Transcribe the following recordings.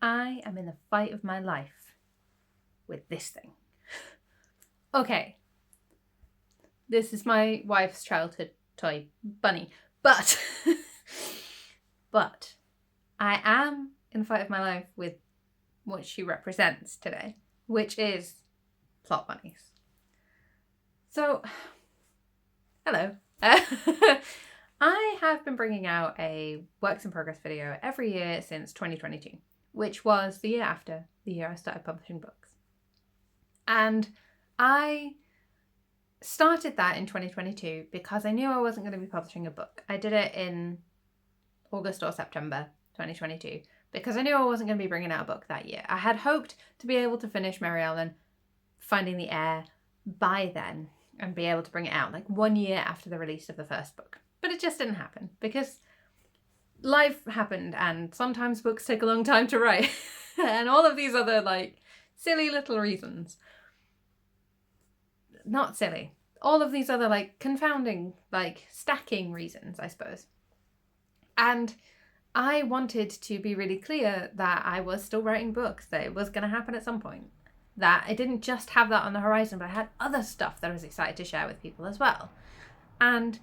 I am in the fight of my life with this thing. Okay. This is my wife's childhood toy bunny. But I am in the fight of my life with what she represents today, which is plot bunnies. So, hello. I have been bringing out a works in progress video every year since 2022, which was the year after the year I started publishing books. And I started that in 2022 because I knew I wasn't going to be publishing a book. I did it in August or September 2022 because I knew I wasn't going to be bringing out a book that year. I had hoped to be able to finish Mary Ellen Finding the Air by then and be able to bring it out like 1 year after the release of the first book. But it just didn't happen because life happened and sometimes books take a long time to write and all of these other like silly little reasons. Not silly. All of these other like confounding, like stacking reasons, I suppose. And I wanted to be really clear that I was still writing books, that it was going to happen at some point. That I didn't just have that on the horizon, but I had other stuff that I was excited to share with people as well. And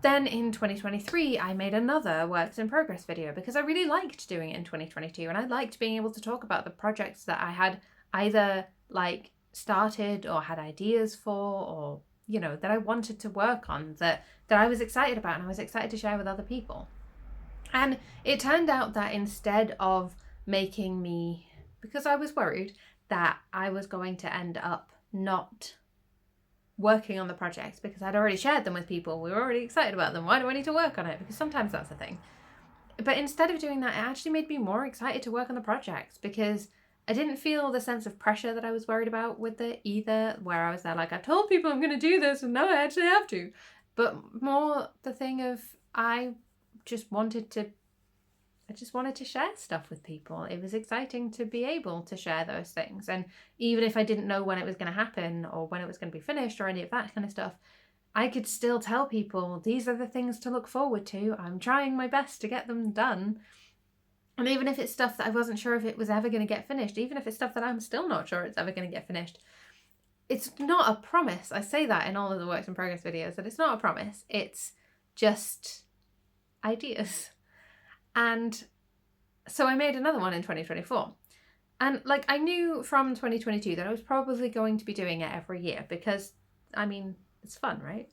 then in 2023, I made another works in progress video because I really liked doing it in 2022. And I liked being able to talk about the projects that I had either like started or had ideas for, or, you know, that I wanted to work on, that I was excited about and I was excited to share with other people. And it turned out that instead of making me, because I was worried that I was going to end up not working on the projects because I'd already shared them with people. We were already excited about them. Why do I need to work on it? Because sometimes that's the thing. But instead of doing that, it actually made me more excited to work on the projects because I didn't feel the sense of pressure that I was worried about with it either, where I was there like, I've told people I'm going to do this and now I actually have to. But more the thing of I just wanted to share stuff with people. It was exciting to be able to share those things. And even if I didn't know when it was going to happen or when it was going to be finished or any of that kind of stuff, I could still tell people these are the things to look forward to. I'm trying my best to get them done. And even if it's stuff that I wasn't sure if it was ever going to get finished, even if it's stuff that I'm still not sure it's ever going to get finished, it's not a promise. I say that in all of the works in progress videos, that it's not a promise. It's just ideas. And so I made another one in 2024. And like I knew from 2022 that I was probably going to be doing it every year because, I mean, it's fun, right?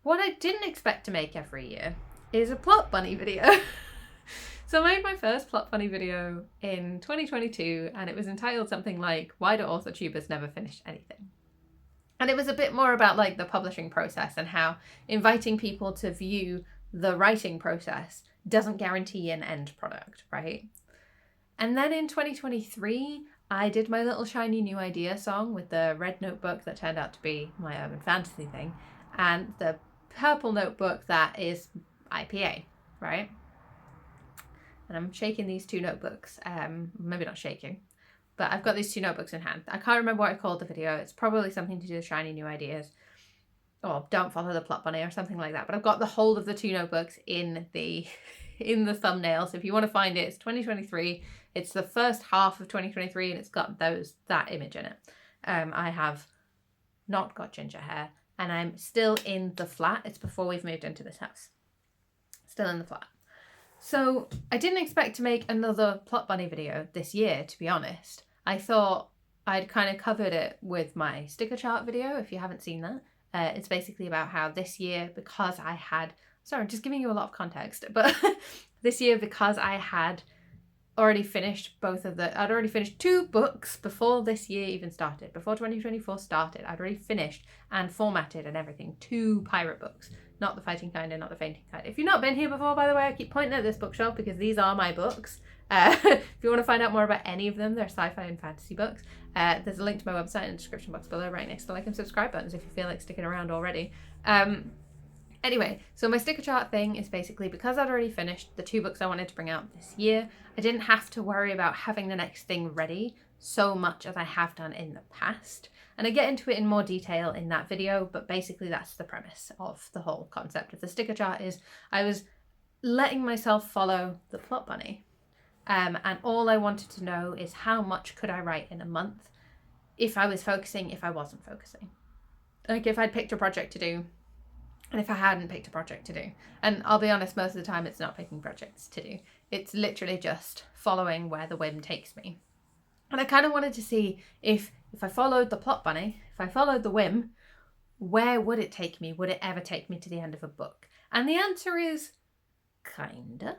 What I didn't expect to make every year is a plot bunny video. So I made my first plot bunny video in 2022 and it was entitled something like, Why Do Author Tubers Never Finish Anything? And it was a bit more about like the publishing process and how inviting people to view the writing process doesn't guarantee an end product, right? And then in 2023, I did my little shiny new idea song with the red notebook that turned out to be my urban fantasy thing and the purple notebook that is IPA, right? And I'm shaking these two notebooks, maybe not shaking, but I've got these two notebooks in hand. I can't remember what I called the video. It's probably something to do with shiny new ideas or don't follow the plot bunny or something like that. But I've got the whole of the two notebooks in the thumbnail. So if you want to find it, it's 2023. It's the first half of 2023 and it's got that image in it. I have not got ginger hair and I'm still in the flat. It's before we've moved into this house. Still in the flat. So I didn't expect to make another plot bunny video this year, to be honest. I thought I'd kind of covered it with my sticker chart video, if you haven't seen that. It's basically about how this year, because I had, sorry, I'm just giving you a lot of context, but this year, because I had already finished I'd already finished 2 books before this year even started, before 2024 started. I'd already finished and formatted and everything 2 pirate books. Not the fighting kind and not the fainting kind. If you've not been here before, by the way, I keep pointing at this bookshelf because these are my books. If you want to find out more about any of them, they're sci-fi and fantasy books. There's a link to my website in the description box below, right next to the like and subscribe buttons if you feel like sticking around already. Anyway, so my sticker chart thing is basically because I'd already finished the 2 books I wanted to bring out this year, I didn't have to worry about having the next thing ready so much as I have done in the past. And I get into it in more detail in that video, but basically that's the premise of the whole concept of the sticker chart is I was letting myself follow the plot bunny. And all I wanted to know is how much could I write in a month if I was focusing, if I wasn't focusing. Like if I'd picked a project to do and if I hadn't picked a project to do. And I'll be honest, most of the time it's not picking projects to do. It's literally just following where the whim takes me. And I kind of wanted to see if I followed the plot bunny, if I followed the whim, where would it take me? Would it ever take me to the end of a book? And the answer is kinda.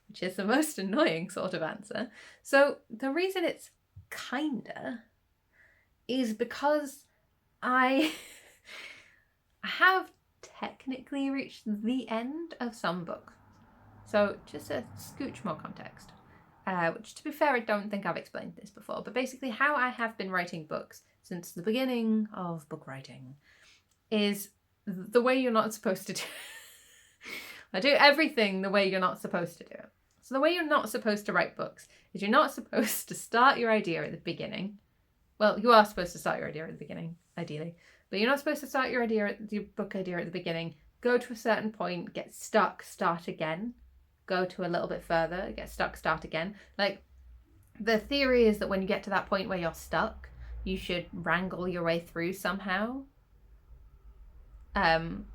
Which is the most annoying sort of answer. So the reason it's kinda is because I have technically reached the end of some books. So just a scooch more context, which to be fair, I don't think I've explained this before, but basically how I have been writing books since the beginning of book writing is the way you're not supposed to do. I do everything the way you're not supposed to do it. So the way you're not supposed to write books is you're not supposed to start your idea at the beginning. Well, you are supposed to start your idea at the beginning, ideally, but you're not supposed to start your book idea at the beginning, go to a certain point, get stuck, start again, go to a little bit further, get stuck, start again. Like, the theory is that when you get to that point where you're stuck, you should wrangle your way through somehow. And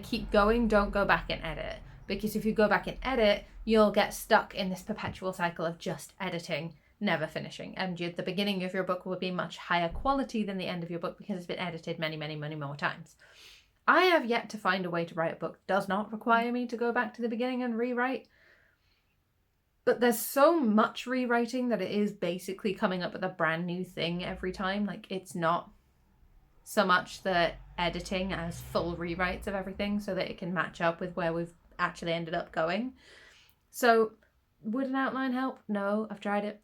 keep going. Don't go back and edit, because if you go back and edit, you'll get stuck in this perpetual cycle of just editing, never finishing, and the beginning of your book will be much higher quality than the end of your book because it's been edited many, many, many more times. I have yet to find a way to write a book that does not require me to go back to the beginning and rewrite. But there's so much rewriting that it is basically coming up with a brand new thing every time. Like, it's not so much the editing as full rewrites of everything so that it can match up with where we've actually ended up going. So would an outline help? No, I've tried it.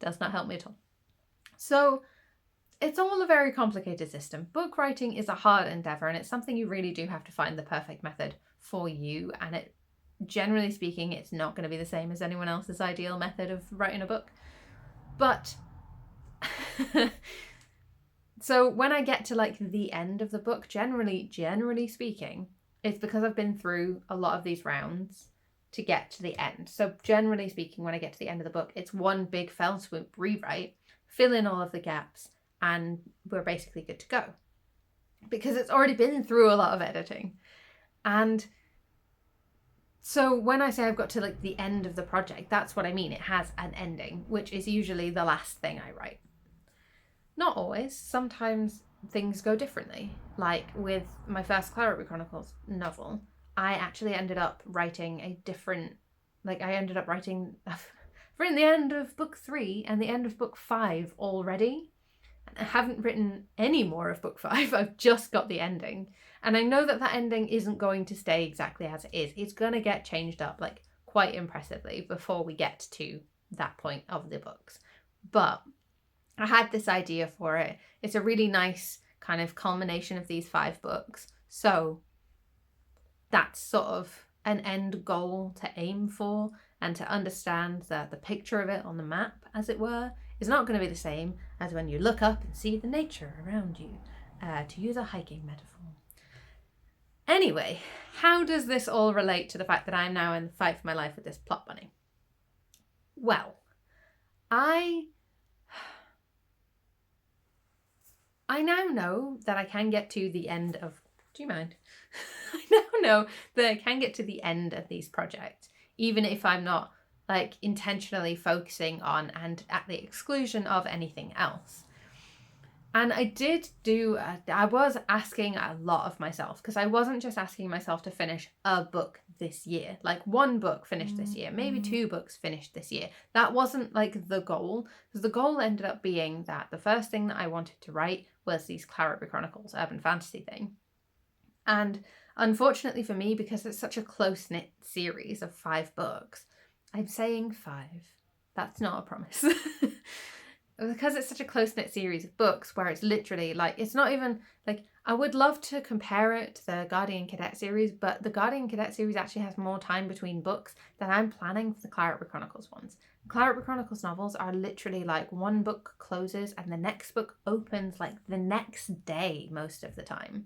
Does not help me at all. So it's all a very complicated system. Book writing is a hard endeavor, and it's something you really do have to find the perfect method for you. And it, generally speaking, it's not going to be the same as anyone else's ideal method of writing a book. But so when I get to like the end of the book, generally speaking, it's because I've been through a lot of these rounds to get to the end. So generally speaking, when I get to the end of the book, it's one big fell swoop rewrite, fill in all of the gaps, and we're basically good to go. Because it's already been through a lot of editing. And so when I say I've got to like the end of the project, that's what I mean. It has an ending, which is usually the last thing I write. Not always. Sometimes things go differently. Like with my first Clarity Chronicles novel, I actually ended up writing a different, like I ended up writing, I've written the end of book 3 and the end of book 5 already. I haven't written any more of book 5. I've just got the ending. And I know that that ending isn't going to stay exactly as it is. It's going to get changed up like quite impressively before we get to that point of the books. But I had this idea for it. It's a really nice kind of culmination of these 5 books. So that's sort of an end goal to aim for, and to understand that the picture of it on the map, as it were, is not going to be the same as when you look up and see the nature around you, to use a hiking metaphor. Anyway, how does this all relate to the fact that I'm now in the fight for my life with this plot bunny? Well, I now know that I can get to the end of... Do you mind? I now know that I can get to the end of these projects, even if I'm not like intentionally focusing on and at the exclusion of anything else. And I was asking a lot of myself, because I wasn't just asking myself to finish a book this year, like one book finished this year, maybe 2 books finished this year. That wasn't like the goal, because the goal ended up being that the first thing that I wanted to write was these Clarity Chronicles urban fantasy thing. And unfortunately for me, because it's such a close-knit series of 5 books, I'm saying 5. That's not a promise. Because it's such a close-knit series of books where it's literally like, it's not even like, I would love to compare it to the Guardian Cadet series, but the Guardian Cadet series actually has more time between books than I'm planning for the Clarity Chronicles ones. The Clarity Chronicles novels are literally like one book closes and the next book opens like the next day most of the time.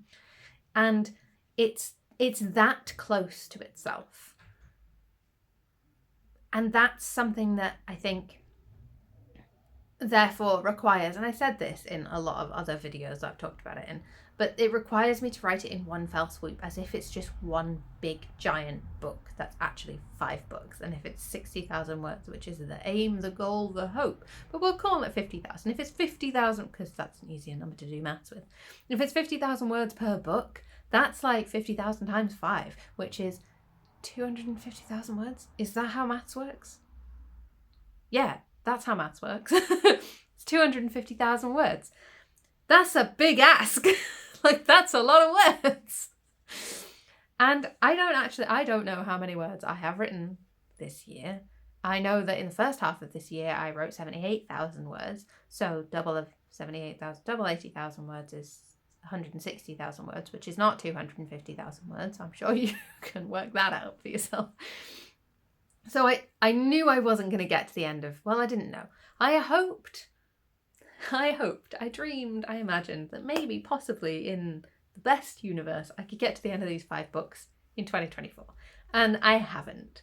And it's It's that close to itself. And that's something that I think therefore requires, and I said this in a lot of other videos I've talked about it in, but it requires me to write it in one fell swoop, as if it's just one big giant book that's actually 5 books. And if it's 60,000 words, which is the aim, the goal, the hope, but we'll call it 50,000. If it's 50,000, because that's an easier number to do maths with, if it's 50,000 words per book, that's like 50,000 times 5, which is 250,000 words. Is that how maths works? Yeah, that's how maths works. It's 250,000 words. That's a big ask. Like, that's a lot of words. And I don't know how many words I have written this year. I know that in the first half of this year, I wrote 78,000 words. So double of 78,000, double 80,000 words is 160,000 words, which is not 250,000 words. I'm sure you can work that out for yourself. So I knew I wasn't going to get to the end of, well, I didn't know. I hoped, I dreamed, I imagined that maybe, possibly in the best universe, I could get to the end of these 5 books in 2024. And I haven't.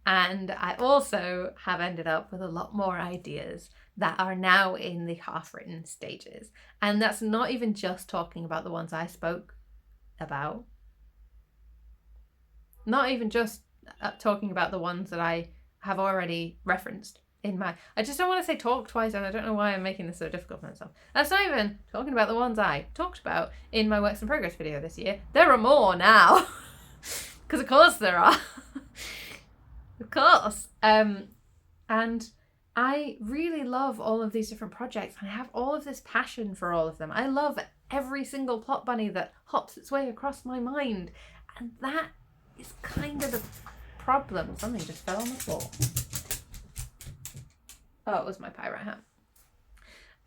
And I also have ended up with a lot more ideas that are now in the half-written stages. And that's not even just talking about the ones I spoke about. Not even just talking about the ones that I have already referenced in my... I just don't want to say talk twice, and I don't know why I'm making this so difficult for myself. That's not even talking about the ones I talked about in my Works in Progress video this year. There are more now. Because of course there are. Of course. And I really love all of these different projects. I have all of this passion for all of them. I love every single plot bunny that hops its way across my mind. And that is kind of the problem. Something just fell on the floor. Oh, it was my pirate hat.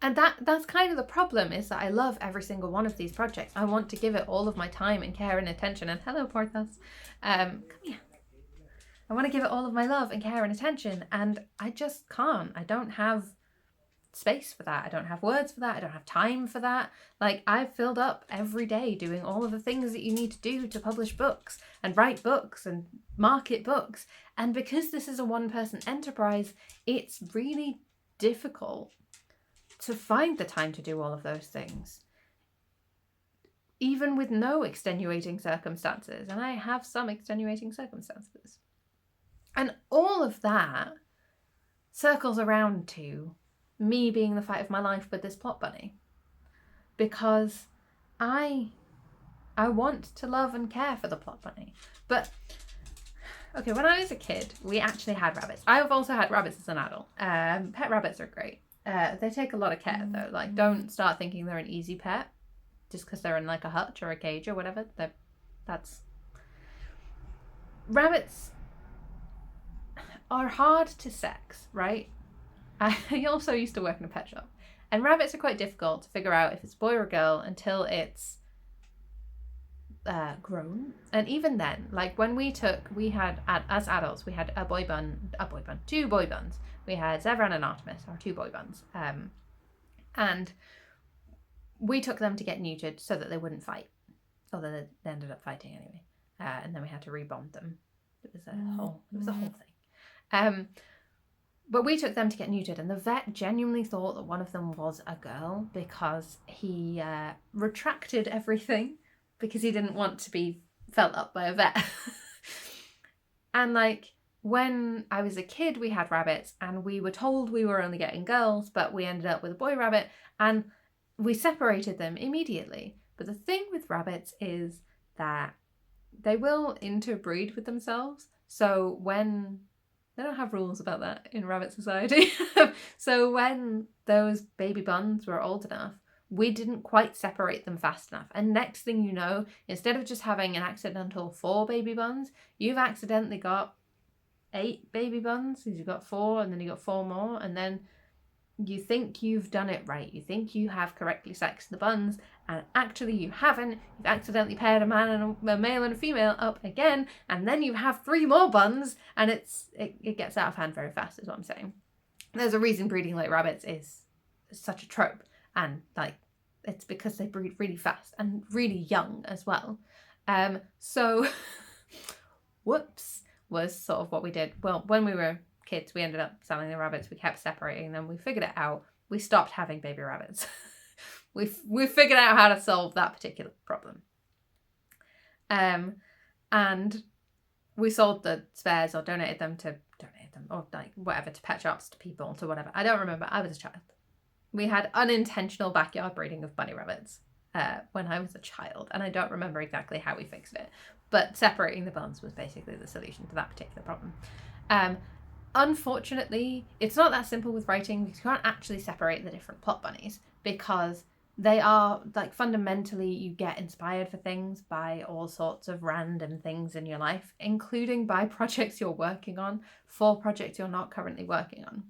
And that's kind of the problem, is that I love every single one of these projects. I want to give it all of my time and care and attention. And hello, Porthos. Come here. I want to give it all of my love and care and attention, and I just can't. I don't have space for that. I don't have words for that. I don't have time for that. Like, I've filled up every day doing all of the things that you need to do to publish books and write books and market books. And because this is a one-person enterprise, it's really difficult to find the time to do all of those things, even with no extenuating circumstances. And I have some extenuating circumstances. And all of that circles around to me being the fight of my life with this plot bunny. Because I want to love and care for the plot bunny. But, okay, when I was a kid, we actually had rabbits. I've also had rabbits as an adult. Pet rabbits are great. They take a lot of care, though. Like, don't start thinking they're an easy pet just because they're in, like, a hutch or a cage or whatever. Rabbits are hard to sex, right? I also used to work in a pet shop, and rabbits are quite difficult to figure out if it's a boy or a girl until it's grown. And even then, like, when we had as adults, we had two boy buns. We had Zevran and Artemis, our 2 boy buns, and we took them to get neutered so that they wouldn't fight, although they ended up fighting anyway, and then we had to rebond them. It was a whole thing. But we took them to get neutered, and the vet genuinely thought that one of them was a girl because he retracted everything because he didn't want to be felt up by a vet. And like, when I was a kid, we had rabbits, and we were told we were only getting girls, but we ended up with a boy rabbit, and we separated them immediately. But the thing with rabbits is that they will interbreed with themselves. So when... They don't have rules about that in rabbit society. So when those baby buns were old enough, we didn't quite separate them fast enough. And next thing you know, instead of just having an accidental 4 baby buns, you've accidentally got 8 baby buns, because you've got 4, and then you got 4 more, and then you think you've done it right. You think you have correctly sexed the buns, and actually you haven't. You've accidentally paired a male and a female up again, and then you have 3 more buns, and it gets out of hand very fast, is what I'm saying. There's a reason breeding like rabbits is such a trope, and like, it's because they breed really fast and really young as well. So whoops was sort of what we did. Well, when we were kids, we ended up selling the rabbits. We kept separating them. We figured it out. We stopped having baby rabbits. we figured out how to solve that particular problem. And we sold the spares or donated them or like whatever, to pet shops, to people, to whatever. I don't remember. I was a child. We had unintentional backyard breeding of bunny rabbits when I was a child, and I don't remember exactly how we fixed it, but separating the buns was basically the solution to that particular problem. Unfortunately, it's not that simple with writing, because you can't actually separate the different plot bunnies, because they are, like, fundamentally, you get inspired for things by all sorts of random things in your life, including by projects you're working on, for projects you're not currently working on.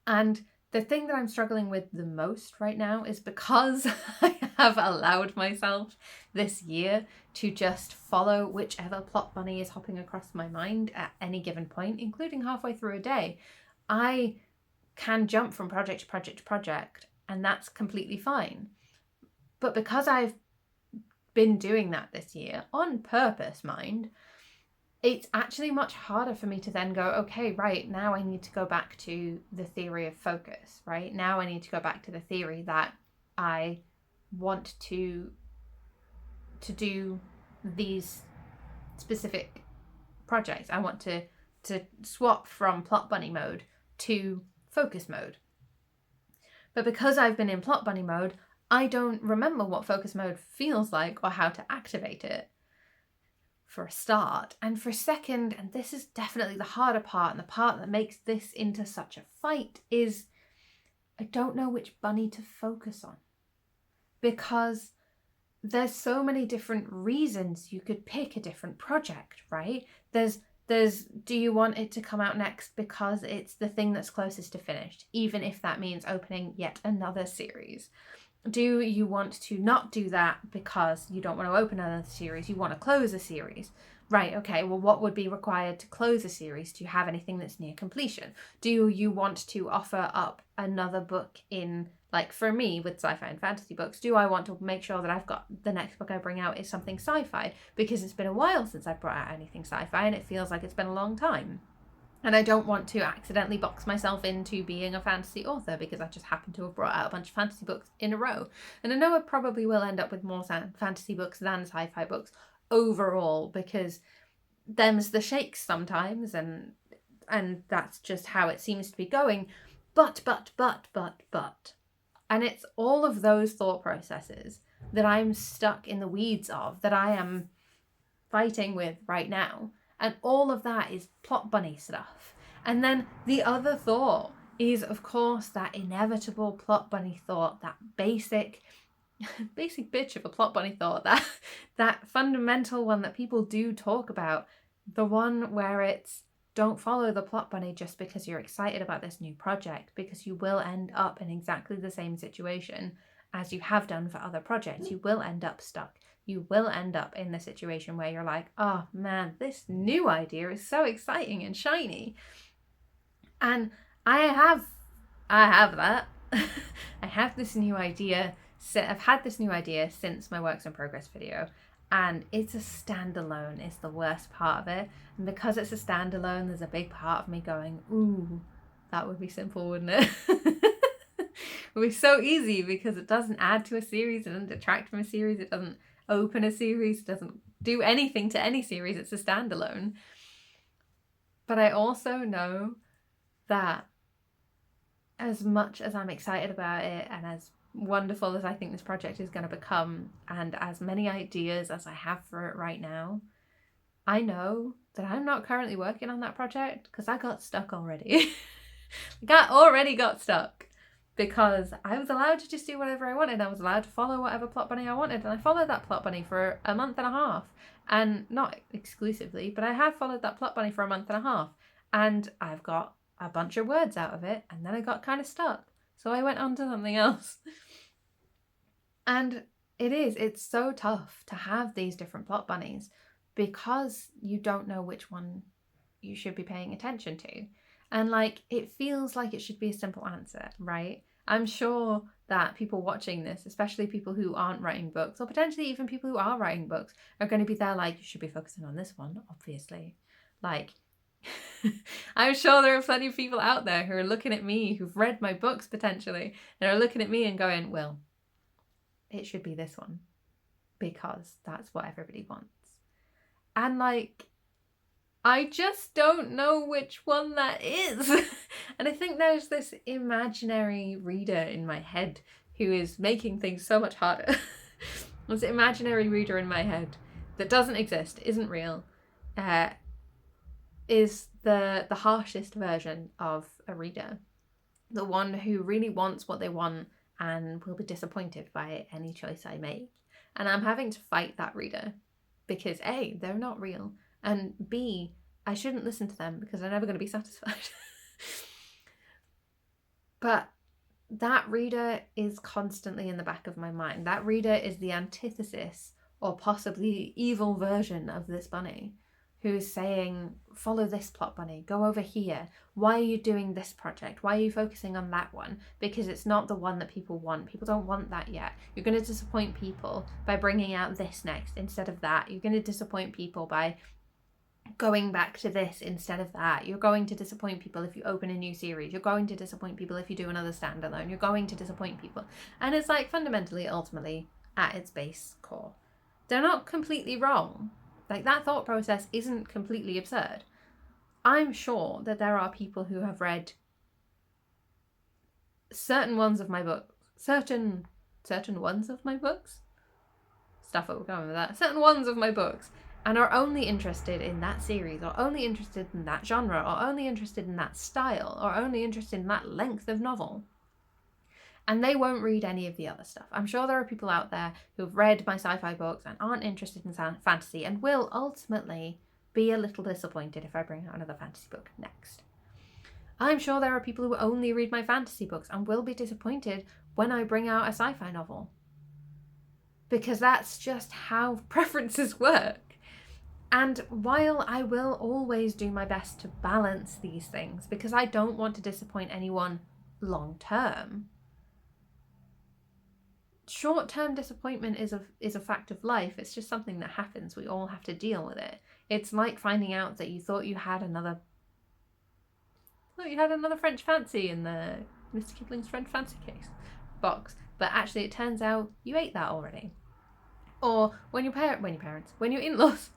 And the thing that I'm struggling with the most right now is because I have allowed myself this year to just follow whichever plot bunny is hopping across my mind at any given point, including halfway through a day. I can jump from project to project to project, and that's completely fine. But because I've been doing that this year, on purpose, mind, it's actually much harder for me to then go, okay, right, now I need to go back to the theory of focus, right? Now I need to go back to the theory that I want to do these specific projects. I want to swap from plot bunny mode to focus mode. But because I've been in plot bunny mode, I don't remember what focus mode feels like or how to activate it, for a start. And for a second, and this is definitely the harder part, and the part that makes this into such a fight, is I don't know which bunny to focus on. Because there's so many different reasons you could pick a different project, right? There's do you want it to come out next because it's the thing that's closest to finished, even if that means opening yet another series? Do you want to not do that because you don't want to open another series, you want to close a series? Right, okay, well, what would be required to close a series? Do you have anything that's near completion? Do you want to offer up another book in, like for me with sci-fi and fantasy books, do I want to make sure that I've got the next book I bring out is something sci-fi? Because it's been a while since I've brought out anything sci-fi and it feels like it's been a long time. And I don't want to accidentally box myself into being a fantasy author because I just happen to have brought out a bunch of fantasy books in a row. And I know I probably will end up with more fantasy books than sci-fi books overall, because them's the shakes sometimes, and that's just how it seems to be going. But. And it's all of those thought processes that I'm stuck in the weeds of, that I am fighting with right now. And all of that is plot bunny stuff. And then the other thought is, of course, that inevitable plot bunny thought, that basic bitch of a plot bunny thought, that fundamental one that people do talk about, the one where it's, don't follow the plot bunny just because you're excited about this new project, because you will end up in exactly the same situation as you have done for other projects. You will end up stuck. You will end up in the situation where you're like, oh man, this new idea is so exciting and shiny. And I have that. I have this new idea. I've had this new idea since my Works in Progress video, and it's a standalone is the worst part of it. And because it's a standalone, there's a big part of me going, ooh, that would be simple, wouldn't it? It would be so easy because it doesn't add to a series, it doesn't detract from a series, it doesn't open a series, it doesn't do anything to any series, it's a standalone. But I also know that as much as I'm excited about it, and as wonderful as I think this project is going to become, and as many ideas as I have for it right now, I know that I'm not currently working on that project because I got stuck already. I already got stuck because I was allowed to just do whatever I wanted. I was allowed to follow whatever plot bunny I wanted, and I followed that plot bunny for a month and a half. And not exclusively, but I have followed that plot bunny for a month and a half, and I've got a bunch of words out of it, and then I got kind of stuck. So I went on to something else. And it's so tough to have these different plot bunnies because you don't know which one you should be paying attention to. And like, it feels like it should be a simple answer, right? I'm sure that people watching this, especially people who aren't writing books, or potentially even people who are writing books, are going to be there like, you should be focusing on this one, obviously. Like, I'm sure there are plenty of people out there who are looking at me, who've read my books potentially, and are looking at me and going, well, it should be this one, because that's what everybody wants. And like, I just don't know which one that is. And I think there's this imaginary reader in my head who is making things so much harder. This imaginary reader in my head that doesn't exist, isn't real, is the harshest version of a reader. The one who really wants what they want and will be disappointed by any choice I make. And I'm having to fight that reader because A, they're not real, and B, I shouldn't listen to them because they're never going to be satisfied. But that reader is constantly in the back of my mind. That reader is the antithesis or possibly evil version of this bunny who's saying, follow this plot, bunny, go over here. Why are you doing this project? Why are you focusing on that one? Because it's not the one that people want. People don't want that yet. You're going to disappoint people by bringing out this next instead of that. You're going to disappoint people by going back to this instead of that. You're going to disappoint people if you open a new series. You're going to disappoint people if you do another standalone. You're going to disappoint people. And it's like fundamentally, ultimately, at its base core, they're not completely wrong. Like, that thought process isn't completely absurd. I'm sure that there are people who have read certain ones of my books, certain ones of my books, stuff that we're going with that, certain ones of my books, and are only interested in that series, or only interested in that genre, or only interested in that style, or only interested in that length of novel. And they won't read any of the other stuff. I'm sure there are people out there who've read my sci-fi books and aren't interested in fantasy and will ultimately be a little disappointed if I bring out another fantasy book next. I'm sure there are people who only read my fantasy books and will be disappointed when I bring out a sci-fi novel. Because that's just how preferences work. And while I will always do my best to balance these things, because I don't want to disappoint anyone long term, short-term disappointment is a fact of life. It's just something that happens. We all have to deal with it. It's like finding out that you thought you had another French fancy in the Mr. Kipling's French fancy case box, but actually it turns out you ate that already. Or when your in-laws.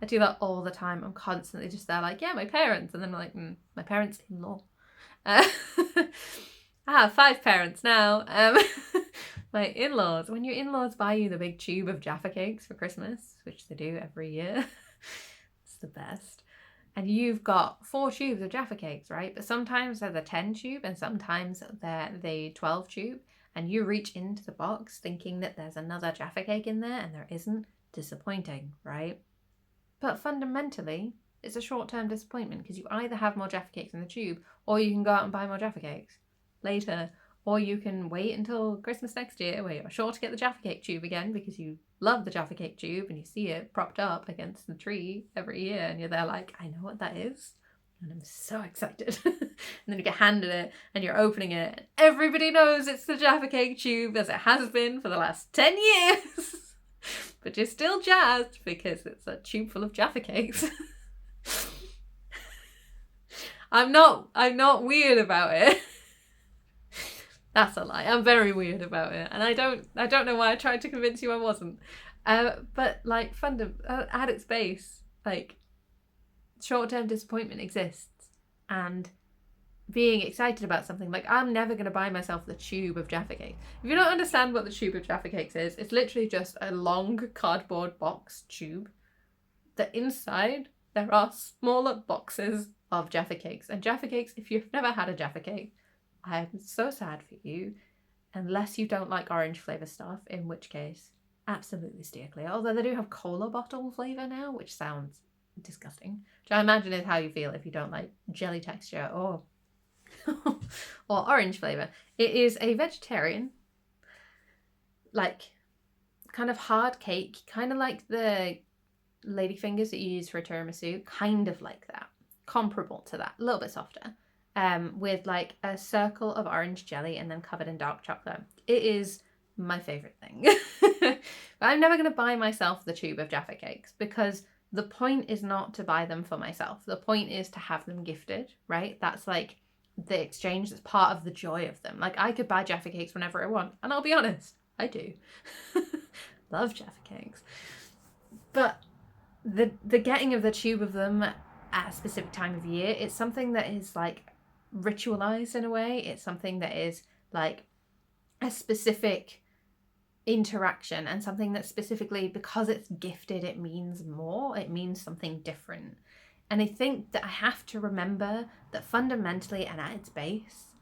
I do that all the time. I'm constantly just there like, yeah, my parents, and then I'm like, my parents-in-law. 5 parents now. My in-laws. When your in-laws buy you the big tube of Jaffa cakes for Christmas, which they do every year, it's the best. And you've got 4 tubes of Jaffa cakes, right? But sometimes they're the 10 tube and sometimes they're the 12 tube. And you reach into the box thinking that there's another Jaffa cake in there and there isn't. Disappointing, right? But fundamentally, it's a short-term disappointment because you either have more Jaffa cakes in the tube or you can go out and buy more Jaffa cakes later. Or you can wait until Christmas next year where you're sure to get the Jaffa Cake tube again because you love the Jaffa Cake tube and you see it propped up against the tree every year and you're there like, I know what that is. And I'm so excited. And then you get handed it and you're opening it. And everybody knows it's the Jaffa Cake tube as it has been for the last 10 years. But you're still jazzed because it's a tube full of Jaffa Cakes. I'm not weird about it. That's a lie. I'm very weird about it, and I don't know why I tried to convince you I wasn't. But like, at its base, like, short-term disappointment exists, and being excited about something, like, I'm never going to buy myself the tube of Jaffa Cakes. If you don't understand what the tube of Jaffa Cakes is, it's literally just a long cardboard box tube. That inside there are smaller boxes of Jaffa Cakes, and Jaffa Cakes. If you've never had a Jaffa Cake, I'm so sad for you, unless you don't like orange flavour stuff, in which case, absolutely steer clear. Although they do have cola bottle flavour now, which sounds disgusting. Which I imagine is how you feel if you don't like jelly texture or orange flavour. It is a vegetarian, like, kind of hard cake, kind of like the ladyfingers that you use for a tiramisu, kind of like that. Comparable to that, a little bit softer. with like a circle of orange jelly and then covered in dark chocolate. It is my favorite thing. But I'm never going to buy myself the tube of Jaffa Cakes because the point is not to buy them for myself. The point is to have them gifted, right? That's like the exchange. That's part of the joy of them. Like I could buy Jaffa Cakes whenever I want, and I'll be honest, I do. Love Jaffa Cakes. But the getting of the tube of them at a specific time of year, it's something that is like ritualized in a way. It's something that is like a specific interaction, and something that specifically, because it's gifted, it means more, it means something different. And I think that I have to remember that fundamentally and at its base,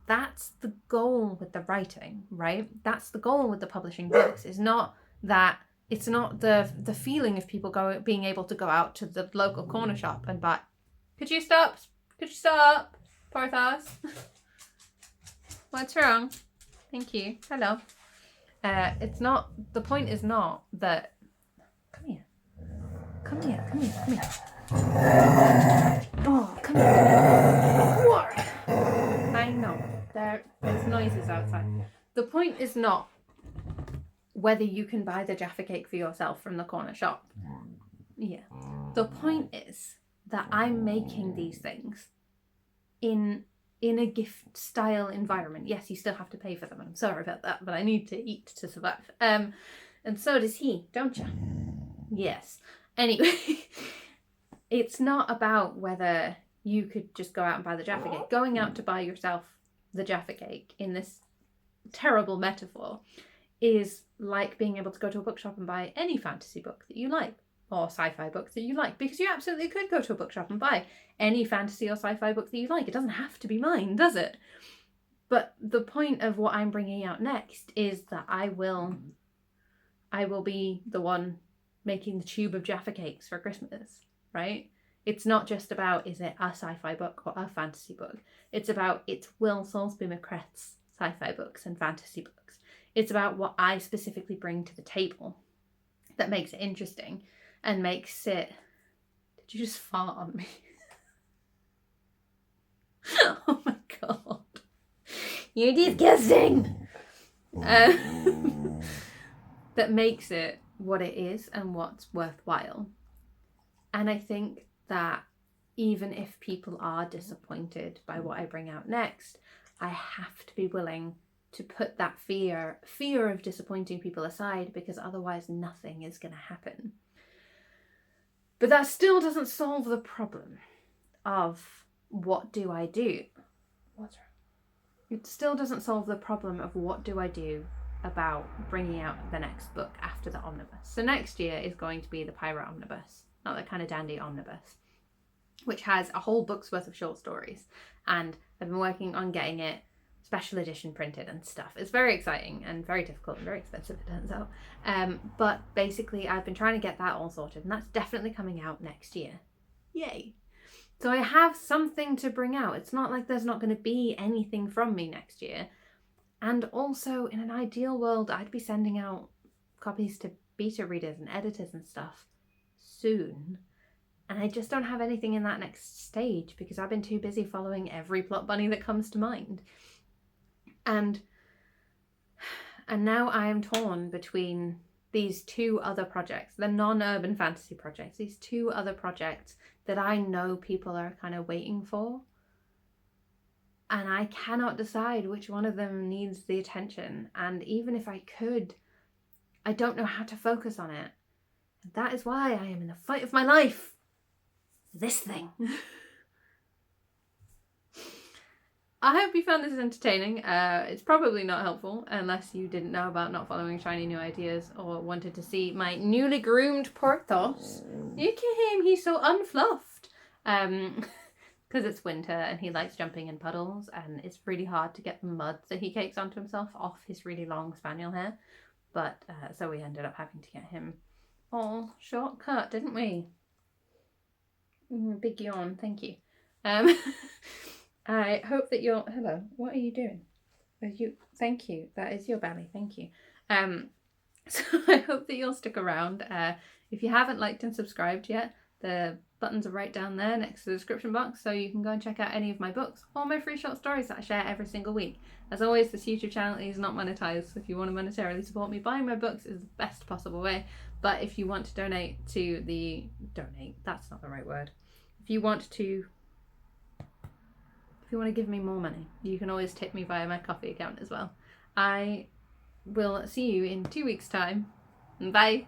that's the goal with the writing, right? That's the goal with the publishing books. Is not that it's not the feeling of people being able to go out to the local corner shop and buy. Could you stop, Porthos? What's wrong? Thank you. Hello. It's not, the point is not that, come here. Oh, come here. What? I know, there's noises outside. The point is not whether you can buy the Jaffa Cake for yourself from the corner shop. Yeah. The point is that I'm making these things in a gift style environment. Yes, you still have to pay for them. I'm sorry about that, but I need to eat to survive. And so does he, don't you? Yes. Anyway, it's not about whether you could just go out and buy the Jaffa Cake. Going out to buy yourself the Jaffa Cake in this terrible metaphor is like being able to go to a bookshop and buy any fantasy book that you like, or sci-fi books that you like, because you absolutely could go to a bookshop and buy any fantasy or sci-fi book that you like. It doesn't have to be mine, does it? But the point of what I'm bringing out next is that I will be the one making the tube of Jaffa Cakes for Christmas, right? It's not just about, is it a sci-fi book or a fantasy book? It's about, it's Will Soulsby McCreth's sci-fi books and fantasy books. It's about what I specifically bring to the table that makes it interesting and makes it... Did you just fart on me? Oh my god. You're disgusting! That makes it what it is and what's worthwhile. And I think that even if people are disappointed by what I bring out next, I have to be willing to put that fear of disappointing people aside, because otherwise nothing is going to happen. But that still doesn't solve the problem of what do I do? What's wrong? It still doesn't solve the problem of what do I do about bringing out the next book after the omnibus. So next year is going to be the Pirate Omnibus, not the Kind of Dandy Omnibus, which has a whole book's worth of short stories. And I've been working on getting it special edition printed and stuff. It's very exciting and very difficult and very expensive, it turns out. But basically I've been trying to get that all sorted, and that's definitely coming out next year. Yay. So I have something to bring out. It's not like there's not going to be anything from me next year. And also, in an ideal world, I'd be sending out copies to beta readers and editors and stuff soon. And I just don't have anything in that next stage because I've been too busy following every plot bunny that comes to mind. And now I am torn between these two other projects, the non-urban fantasy projects, these two other projects that I know people are kind of waiting for. And I cannot decide which one of them needs the attention. And even if I could, I don't know how to focus on it. And that is why I am in the fight of my life. This thing. I hope you found this entertaining. It's probably not helpful unless you didn't know about Not Following Shiny New Ideas or wanted to see my newly groomed Porthos. Look at him, he's so unfluffed. Because it's winter and he likes jumping in puddles, and it's really hard to get the mud that he cakes onto himself off his really long spaniel hair. But so we ended up having to get him all shortcut, didn't we? Big yawn, thank you. I hope that you're... Hello, what are you doing? Thank you, that is your belly, thank you. So I hope that you'll stick around. If you haven't liked and subscribed yet, The buttons are right down there next to the description box, so you can go and check out any of my books or my free short stories that I share every single week. As always, this YouTube channel is not monetized, so if you want to monetarily support me, buying my books is the best possible way. But if you want to donate to the... Donate, that's not the right word. If you want to give me more money, you can always tip me via my Ko-fi account as well. I will see you in 2 weeks' time. Bye!